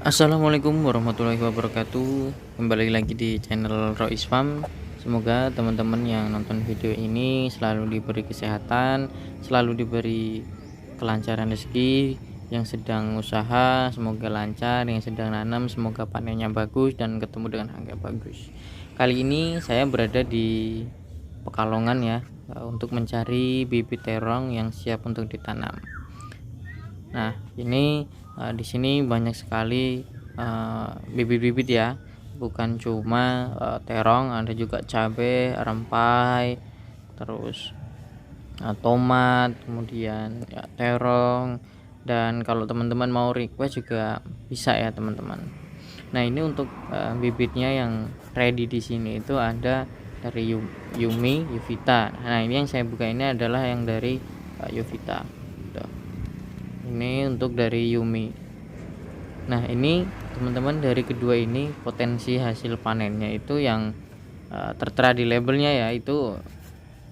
Assalamualaikum warahmatullahi wabarakatuh. Kembali lagi di channel Rois Farm. Semoga teman-teman yang nonton video ini selalu diberi kesehatan, selalu diberi kelancaran rezeki. Yang sedang usaha semoga lancar, yang sedang nanam semoga panennya bagus dan ketemu dengan harga bagus. Kali ini saya berada di Pekalongan ya, untuk mencari bibit terong yang siap untuk ditanam. Nah, ini di sini banyak sekali bibit-bibit ya, bukan cuma terong, ada juga cabai, rempai, terus tomat, kemudian ya, terong, dan kalau teman-teman mau request juga bisa ya teman-teman. Nah, ini untuk bibitnya yang ready di sini itu ada dari Yumi, Yuvita. Nah, ini yang saya buka ini adalah yang dari Yuvita. Ini untuk dari Yumi. Nah, ini teman-teman, dari kedua ini potensi hasil panennya itu yang tertera di labelnya ya, itu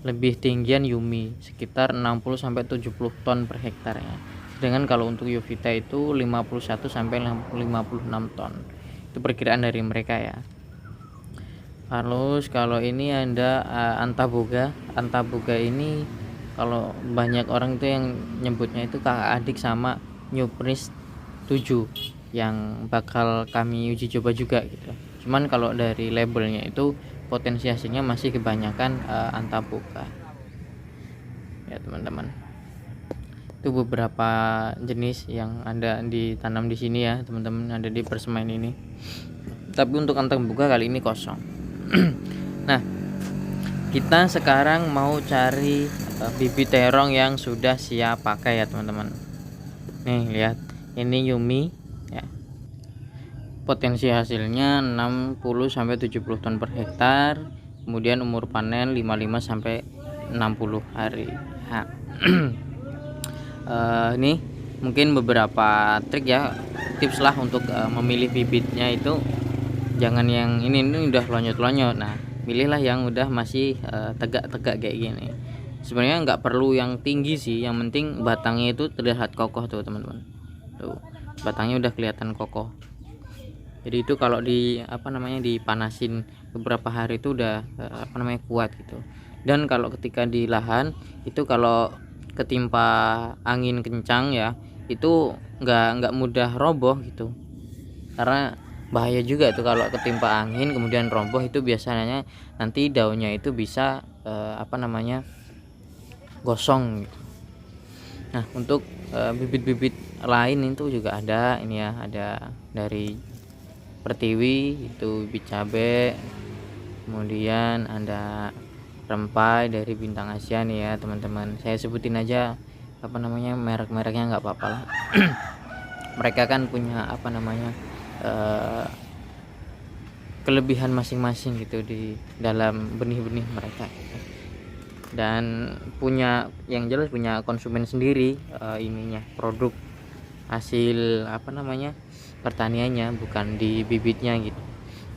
lebih tinggian Yumi sekitar 60 sampai 70 ton per hektar ya. Sedangkan kalau untuk Yuvita itu 51 sampai 56 ton. Itu perkiraan dari mereka ya. Terus kalau ini ada Antaboga. Antaboga ini kalau banyak orang itu yang nyebutnya itu kakak adik sama New Prince 7 yang bakal kami uji coba juga gitu. Cuman kalau dari labelnya itu potensi hasilnya masih kebanyakan Antaboga ya teman-teman. Itu beberapa jenis yang ada ditanam di sini ya teman-teman, ada di persemaian ini. Tapi untuk Antaboga kali ini kosong. Nah, kita sekarang mau cari bibit terong yang sudah siap pakai ya teman-teman. Nih lihat, ini Yumi ya. Potensi hasilnya 60 sampai 70 ton per hektar. Kemudian umur panen 55 sampai 60 hari. Nah, ini mungkin beberapa trik ya, tips lah untuk memilih bibitnya itu. Jangan yang ini udah lonjot-lonjot. Nah, pilihlah yang udah masih tegak-tegak kayak gini. Sebenarnya nggak perlu yang tinggi sih, yang penting batangnya itu terlihat kokoh tuh teman-teman. Tuh, batangnya udah kelihatan kokoh. Jadi itu kalau dipanasin beberapa hari itu udah kuat gitu. Dan kalau ketika di lahan itu kalau ketimpa angin kencang ya, itu nggak mudah roboh gitu. Karena bahaya juga itu kalau ketimpa angin kemudian roboh, itu biasanya nanti daunnya itu bisa gosong gitu. Nah, untuk bibit-bibit lain itu juga ada ini ya, ada dari Pertiwi itu bibit cabe, kemudian ada rempai dari Bintang Asia nih ya teman-teman. Saya sebutin aja merek-mereknya nggak apa-apa lah. Mereka kan punya kelebihan masing-masing gitu di dalam benih-benih mereka gitu. Dan punya yang jelas punya konsumen sendiri, produk hasil pertaniannya, bukan di bibitnya gitu.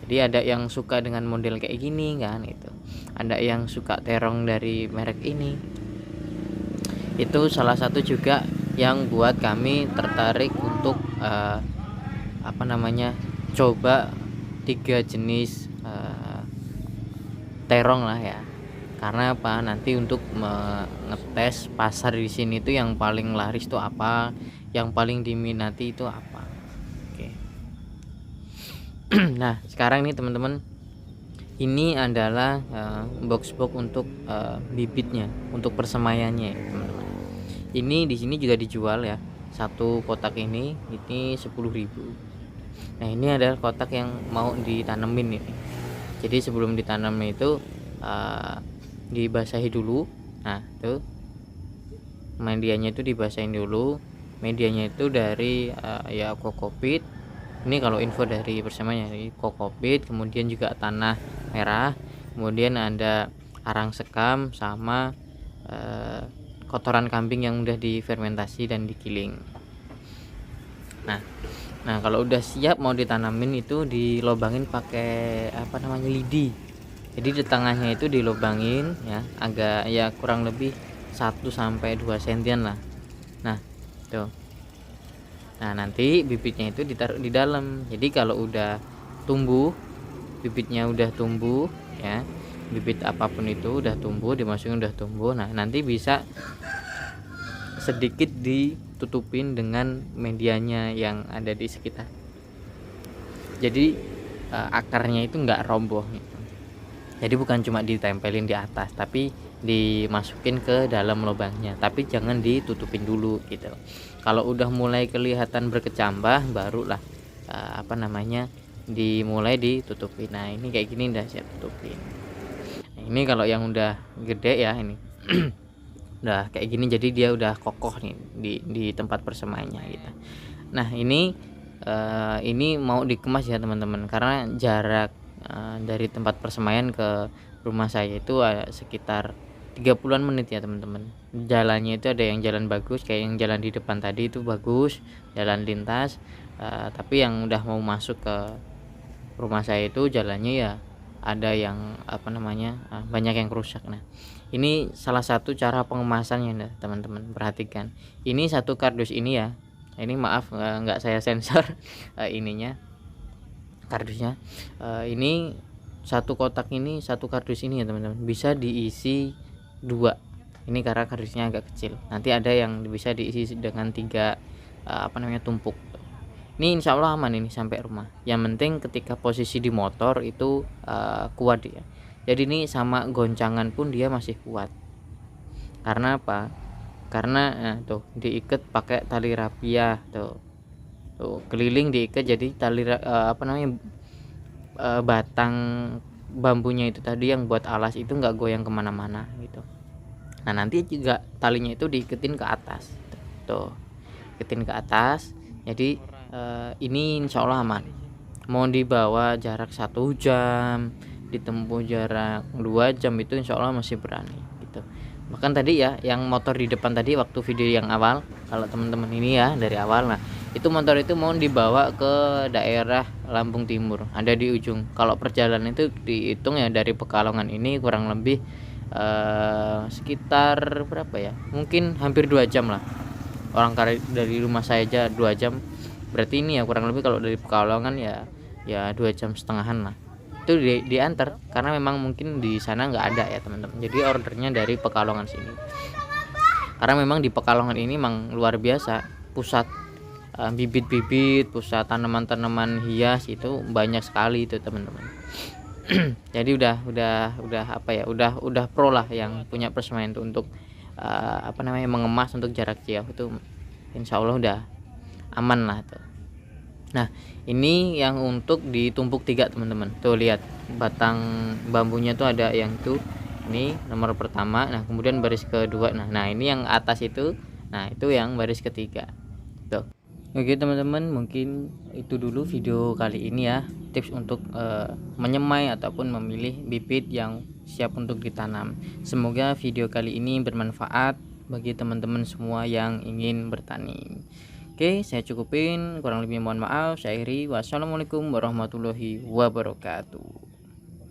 Jadi ada yang suka dengan model kayak gini kan, itu ada yang suka terong dari merek ini. Itu salah satu juga yang buat kami tertarik untuk coba 3 jenis terong lah ya. Karena apa? Nanti untuk mengetes pasar di sini itu yang paling laris itu apa, yang paling diminati itu apa. Oke. Nah, sekarang nih teman-teman, ini adalah box-box untuk bibitnya, untuk persemaiannya ya, teman-teman. Ini di sini juga dijual ya. Satu kotak ini 10.000. Nah, ini adalah kotak yang mau ditanemin ini. Jadi sebelum ditanam itu dibasahi dulu. Nah, tuh medianya itu dibasahin dulu. Medianya itu dari kokopit. Ini kalau info dari persamanya, dari kokopit, kemudian juga tanah merah, kemudian ada arang sekam sama kotoran kambing yang udah difermentasi dan digiling. Nah, kalau udah siap mau ditanamin itu dilobangin pakai lidi. Jadi di tengahnya itu dilobangin ya, agak ya kurang lebih 1 sampai 2 sentian lah. Nah, tuh. Nah nanti bibitnya itu ditaruh di dalam. Jadi kalau udah tumbuh, bibitnya udah tumbuh ya, bibit apapun itu udah tumbuh, dimasukin udah tumbuh, nah nanti bisa sedikit ditutupin dengan medianya yang ada di sekitar. Jadi akarnya itu nggak roboh gitu. Jadi bukan cuma ditempelin di atas, tapi dimasukin ke dalam lubangnya, tapi jangan ditutupin dulu gitu. Kalau udah mulai kelihatan berkecambah, barulah dimulai ditutupin. Nah ini kayak gini udah saya tutupin. Nah, ini kalau yang udah gede ya ini udah kayak gini, jadi dia udah kokoh nih di tempat persemaiannya gitu. Nah ini mau dikemas ya teman-teman, karena jarak dari tempat persemaian ke rumah saya itu sekitar 30-an menit ya teman-teman. Jalannya itu ada yang jalan bagus, kayak yang jalan di depan tadi itu bagus, jalan lintas, tapi yang udah mau masuk ke rumah saya itu jalannya ya ada yang banyak yang rusak. Nah ini salah satu cara pengemasannya ya teman-teman, perhatikan ini satu kardus ini ya, ini maaf nggak saya sensor ininya kardusnya. Ini satu kotak ini, satu kardus ini ya teman-teman, bisa diisi 2. Ini karena kardusnya agak kecil, nanti ada yang bisa diisi dengan 3 tumpuk. Ini insya Allah aman ini sampai rumah. Yang penting ketika posisi di motor itu kuat ya. Jadi ini sama goncangan pun dia masih kuat. Karena apa? Karena tuh diikat pakai tali rapiah tuh keliling diikat, jadi tali batang bambunya itu tadi yang buat alas itu nggak goyang kemana-mana gitu. Nah nanti juga talinya itu diiketin ke atas tuh, iketin ke atas. Jadi ini insya Allah aman. Mau dibawa jarak 1 jam, ditempuh jarak 2 jam, itu insya Allah masih berani gitu. Bahkan tadi ya yang motor di depan tadi waktu video yang awal, kalau teman-teman ini ya dari awal, nah itu motor itu mau dibawa ke daerah Lampung Timur, ada di ujung. Kalau perjalanan itu dihitung ya dari Pekalongan ini kurang lebih sekitar berapa ya, mungkin hampir 2 jam lah. Orang dari rumah saya aja 2 jam, berarti ini ya kurang lebih kalau dari Pekalongan ya 2,5 jam lah itu diantar, karena memang mungkin di sana nggak ada ya teman-teman. Jadi ordernya dari Pekalongan sini, karena memang di Pekalongan ini memang luar biasa pusat bibit-bibit, pusat tanaman-tanaman hias itu banyak sekali itu teman-teman. Jadi udah pro lah yang punya persemaian itu untuk mengemas untuk jarak jauh itu, insya Allah udah aman lah tuh. Nah ini yang untuk ditumpuk 3 teman-teman, tuh lihat batang bambunya tuh ada yang tuh, ini nomor pertama, nah kemudian baris kedua, nah ini yang atas itu, nah itu yang baris ketiga tuh. Oke teman-teman, mungkin itu dulu video kali ini ya, tips untuk menyemai ataupun memilih bibit yang siap untuk ditanam. Semoga video kali ini bermanfaat bagi teman-teman semua yang ingin bertani. Oke, saya cukupin, kurang lebih mohon maaf. Saya akhiri, wassalamualaikum warahmatullahi wabarakatuh.